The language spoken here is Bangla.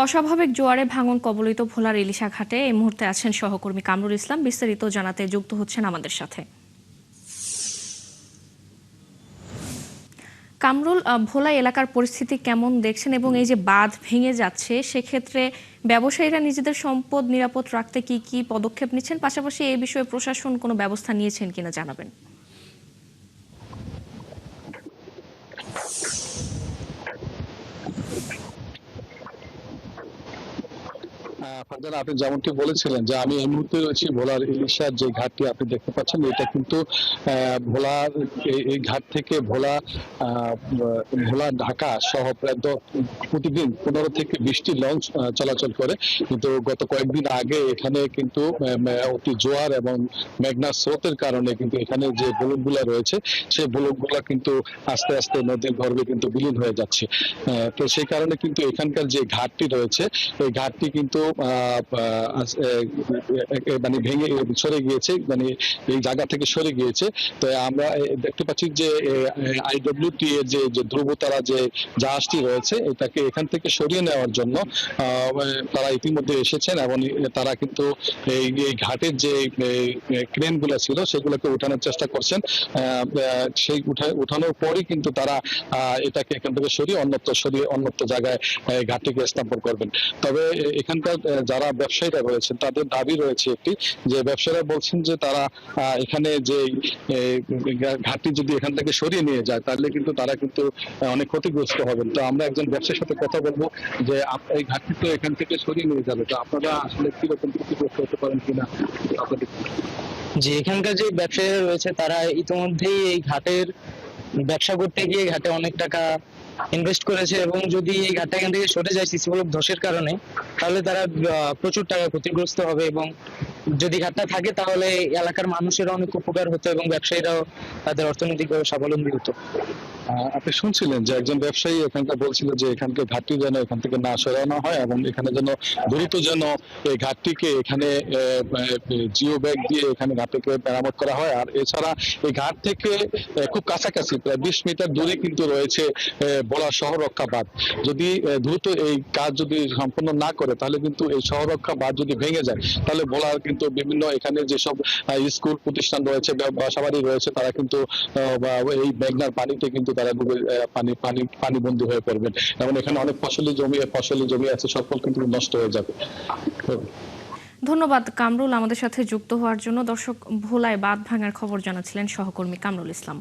অস্বাভাবিক জোয়ারে ভাঙন কবলিত ভোলার ইলিশা ঘাটে এই মুহূর্তে আছেন সহকর্মী কামরুল ইসলাম। বিস্তারিত জানাতে যুক্ত হচ্ছেন আমাদের সাথে। কামরুল, ভোলা এলাকার পরিস্থিতি কেমন দেখছেন এবং এই যে বাঁধ ভেঙে যাচ্ছে সেক্ষেত্রে ব্যবসায়ীরা নিজেদের সম্পদ নিরাপদ রাখতে কি কি পদক্ষেপ নিচ্ছেন, পাশাপাশি এই বিষয়ে প্রশাসন কোনো ব্যবস্থা নিয়েছেন কিনা জানাবেন। ফারজানা, আপনি যেমনটি বলেছিলেন যে আমি এই মুহূর্তে রয়েছি ভোলার ইলিশার যে ঘাটটি আপনি দেখতে পাচ্ছেন, এটা কিন্তু ভোলার এই ঘাট থেকে ভোলা ঢাকা সহ প্রায় প্রতিদিন 15 থেকে 20টি লঞ্চ চলাচল করে। কিন্তু গত কয়েকদিন আগে এখানে কিন্তু অতি জোয়ার এবং মেঘনার স্রোতের কারণে কিন্তু এখানে যে ব্লকগুলো রয়েছে সেই ব্লকগুলো কিন্তু আস্তে আস্তে নদীর গর্ভে কিন্তু বিলীন হয়ে যাচ্ছে। তো সেই কারণে কিন্তু এখানকার যে ঘাটটি রয়েছে এই ঘাটটি কিন্তু মানে ভেঙে সরে গিয়েছে, মানে এই জায়গা থেকে সরে গিয়েছে। তো আমরা দেখতে পাচ্ছি যে আইডব্লিউটি এর যে ধ্রুবতারা যে জাহাজটি রয়েছে এটাকে এখান থেকে সরিয়ে নেওয়ার জন্য তারা ইতিমধ্যে এসেছেন এবং তারা কিন্তু এই ঘাটের যে ক্রেন গুলো ছিল সেগুলোকে উঠানোর চেষ্টা করছেন। সেই উঠানোর পরই কিন্তু তারা এটাকে এখান থেকে সরিয়ে অন্যত্র জায়গায় ঘাটটিকে স্থাপন করবেন। তবে এখানকার যারা ব্যবসায়ীরা রয়েছেন তাদের দাবি রয়েছে একটি, যে ব্যবসায়ীরা বলছেন যে তারা এখানে যে ঘাটটি যদি এখান থেকে সরিয়ে নিয়ে যায় তাহলে কিন্তু তারা কিন্তু অনেক ক্ষতিগ্রস্ত হবেন। তো আমরা একজন ব্যবসায়ীর সাথে কথা বলবো যে এই ঘাটটি তো এখান থেকে সরিয়ে নিয়ে যাবে, তো আপনারা আসলে কিরকম ক্ষতিগ্রস্ত হতে পারেন কিনা আপনাদের। যে এখানকার যে ব্যবসায়ীরা রয়েছে তারা ইতিমধ্যেই এই ঘাটের ব্যবসা করতে গিয়ে ঘাটে অনেক টাকা ইনভেস্ট করেছে এবং যদি এই ঘাটটা এখান থেকে সরে যায় সিসি ব্লক ধসের কারণে, তাহলে তারা প্রচুর টাকা ক্ষতিগ্রস্ত হবে এবং যদি ঘাটটা থাকে তাহলে এলাকার মানুষের অনেক উপকার হতো এবং ব্যবসায়ীরাও তাদের অর্থনৈতিকভাবে স্বাবলম্বী হতো। আপনি শুনছিলেন যে একজন ব্যবসায়ী এখানকার বলছিল যে এখানকার ঘাটটি যেন এখান থেকে না সরানো হয় এবং এখানে যেন দ্রুত যেন এই ঘাটটিকে এখানে জিও ব্যাগ দিয়ে এখানে ঘাটটিকে মেরামত করা হয়। আর এছাড়া এই ঘাট থেকে খুব কাছাকাছি প্রায় 20 মিটার দূরে কিন্তু রয়েছে ভোলা শহররক্ষা বাঁধ। যদি দ্রুত এই কাজ যদি সম্পন্ন না করে তাহলে কিন্তু এই শহররক্ষা বাঁধ যদি ভেঙে যায় তাহলে ভোলার কিন্তু বিভিন্ন এখানে যেসব স্কুল প্রতিষ্ঠান রয়েছে, বাসাবাড়ি রয়েছে, তারা কিন্তু এই মেঘনার পানিতে কিন্তু তারা পানিবন্দী হয়ে পড়বেন এবং এখানে অনেক ফসলি জমি আছে, সকল কিন্তু নষ্ট হয়ে যাবে। ধন্যবাদ কামরুল আমাদের সাথে যুক্ত হওয়ার জন্য। দর্শক, ভোলায় বাঁধ ভাঙার খবর জানাচ্ছিলেন সহকর্মী কামরুল ইসলাম।